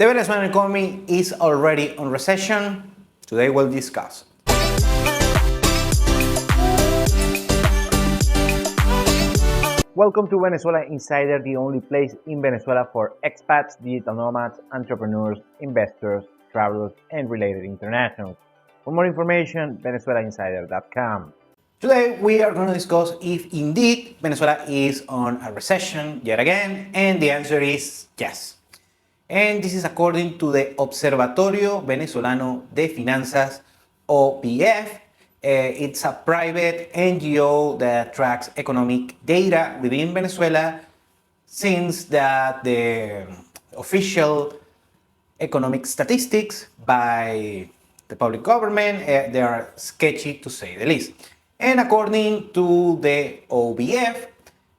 The Venezuelan economy is already on recession. Today we'll discuss. Welcome to Venezuela Insider, the only place in Venezuela for expats, digital nomads, entrepreneurs, investors, travelers, and related internationals. For more information, venezuelainsider.com. Today we are going to discuss if indeed Venezuela is on a recession yet again, and the answer is yes. And this is according to the Observatorio Venezolano de Finanzas, OVF. It's a private NGO that tracks economic data within Venezuela, since that the official economic statistics by the public government, they are sketchy to say the least. And according to the OVF,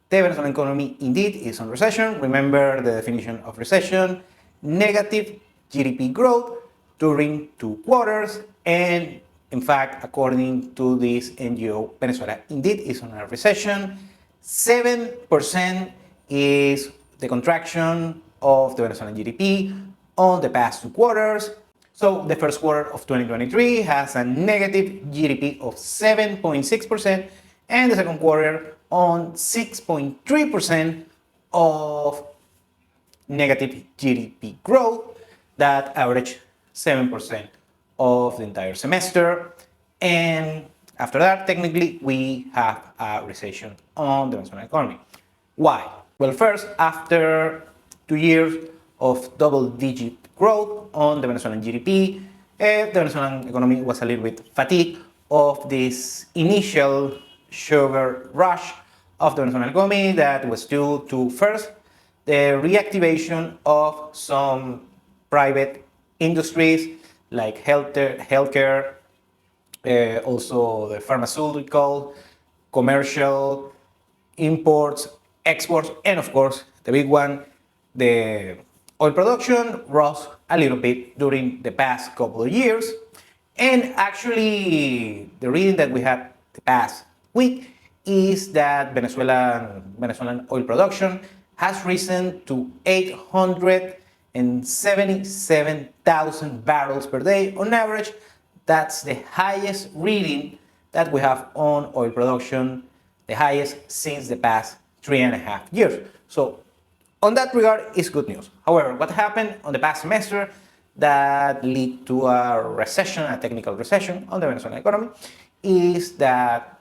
the Venezuelan economy indeed is on recession. Remember the definition of recession: negative GDP growth during 2 quarters. And in fact, according to this NGO, Venezuela indeed is on a recession. 7% is the contraction of the Venezuelan GDP on the past 2 quarters. So the first quarter of 2023 has a negative GDP of 7.6%, and the second quarter on 6.3% of negative GDP growth, that averaged 7% of the entire semester. And after that, technically, we have a recession on the Venezuelan economy. Why? Well, first, after 2 years of double-digit growth on the Venezuelan GDP, the Venezuelan economy was a little bit fatigued of this initial sugar rush of the Venezuelan economy that was due to, first, the reactivation of some private industries like healthcare, also the pharmaceutical, commercial, imports, exports, and of course, the big one, the oil production rose a little bit during the past couple of years. And actually, the reading that we had the past week is that Venezuelan oil production has risen to 877,000 barrels per day on average. That's the highest reading that we have on oil production, the highest since the past 3.5 years. So on that regard, it's good news. However, what happened on the past semester that led to a recession, a technical recession on the Venezuelan economy, is that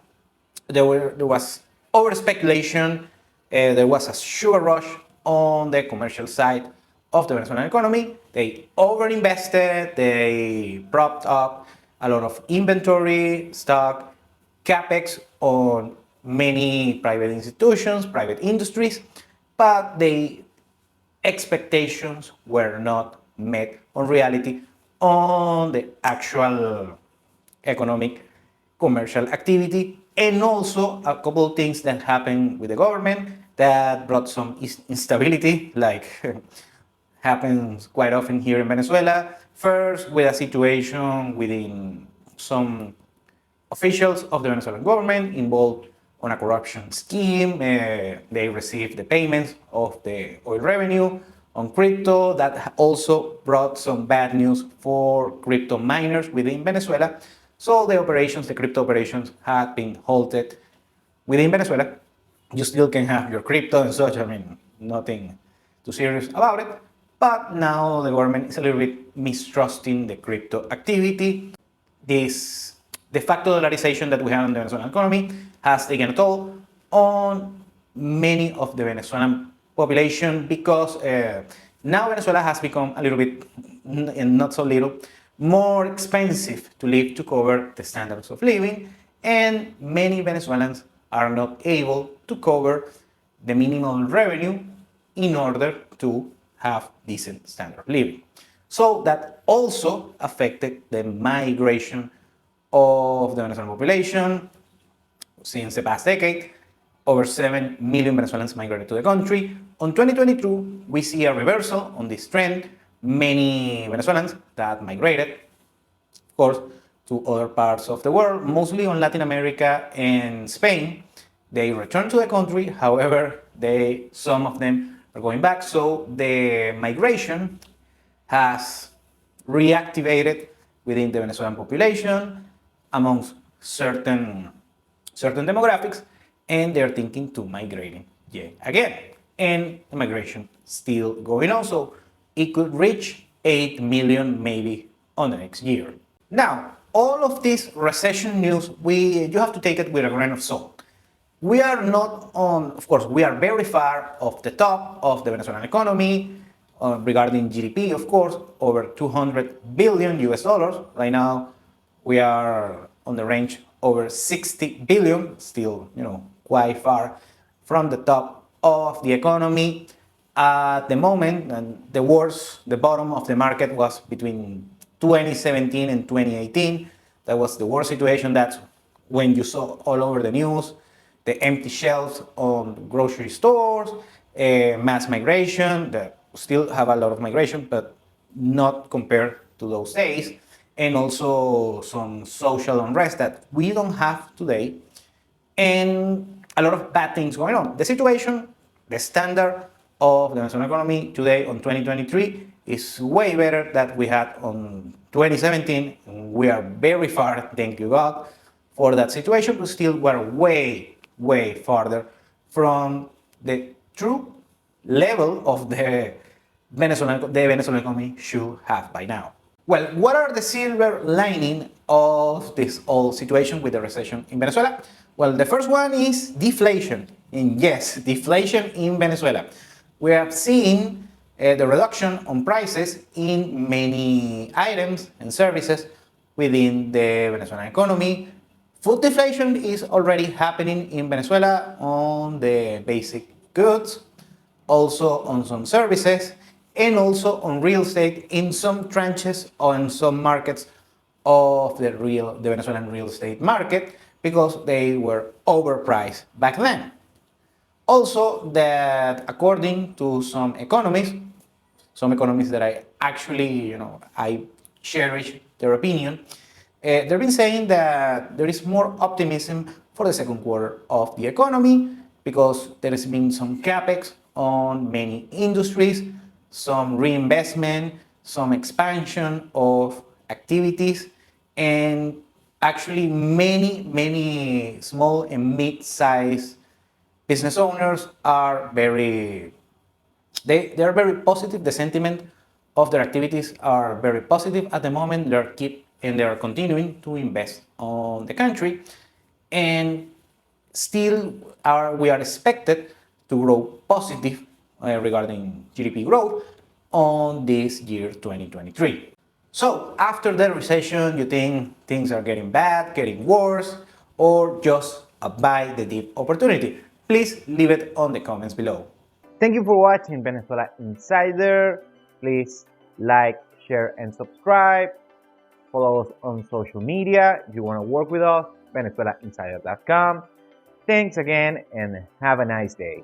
there was over speculation. There was a sugar rush on the commercial side of the Venezuelan economy. They overinvested, they propped up a lot of inventory, stock, capex on many private institutions, private industries, but the expectations were not met on reality on the actual economic commercial activity. And also a couple of things that happened with the government that brought some instability, like happens quite often here in Venezuela. First, with a situation within some officials of the Venezuelan government involved on a corruption scheme. They received the payments of the oil revenue on crypto. That also brought some bad news for crypto miners within Venezuela. So the crypto operations have been halted within Venezuela. You still can have your crypto and such, nothing too serious about it. But now the government is a little bit mistrusting the crypto activity. This de facto dollarization that we have in the Venezuelan economy has taken a toll on many of the Venezuelan population, because now Venezuela has become a little bit, and not so little, more expensive to live to cover the standards of living, and many Venezuelans are not able to cover the minimum revenue in order to have decent standard of living. So that also affected the migration of the Venezuelan population. Since the past decade, over 7 million Venezuelans migrated to the country. On 2022, we see a reversal on this trend. Many Venezuelans that migrated, of course, to other parts of the world, mostly on Latin America and Spain, they returned to the country. However, some of them are going back. So the migration has reactivated within the Venezuelan population amongst certain demographics, and they're thinking to migrating yet again. And immigration still going on, so it could reach 8 million maybe on the next year. Now, all of this recession news, you have to take it with a grain of salt. We are not on, of course, we are very far off the top of the Venezuelan economy regarding GDP, of course, over 200 billion US dollars. Right now, we are on the range over 60 billion, still, quite far from the top of the economy. At the moment, and the bottom of the market was between 2017 and 2018. That was the worst situation. That's when you saw all over the news the empty shelves on grocery stores, mass migration. That still have a lot of migration, but not compared to those days, and also some social unrest that we don't have today, and a lot of bad things going on. The situation, the standard of the Venezuelan economy today on 2023 is way better than we had on 2017. We are very far, thank you God, for that situation, but still we're way, way farther from the true level of the Venezuelan economy should have by now. Well, what are the silver lining of this whole situation with the recession in Venezuela? Well, the first one is deflation. And yes, deflation in Venezuela. We have seen the reduction on prices in many items and services within the Venezuelan economy. Food deflation is already happening in Venezuela on the basic goods, also on some services, and also on real estate in some tranches on some markets of the Venezuelan real estate market, because they were overpriced back then. Also, that according to some economists that I actually, I cherish their opinion, they've been saying that there is more optimism for the second quarter of the economy, because there has been some capex on many industries, some reinvestment, some expansion of activities, and actually many small and mid-sized business owners are very positive. The sentiment of their activities are very positive at the moment. They are continuing to invest on the country, and still we are expected to grow positive regarding GDP growth on this year 2023. So after the recession, you think things are getting bad, getting worse, or just a buy the dip opportunity? Please leave it on the comments below. Thank you for watching Venezuela Insider. Please like, share, and subscribe. Follow us on social media. If you want to work with us, VenezuelaInsider.com. Thanks again, and have a nice day.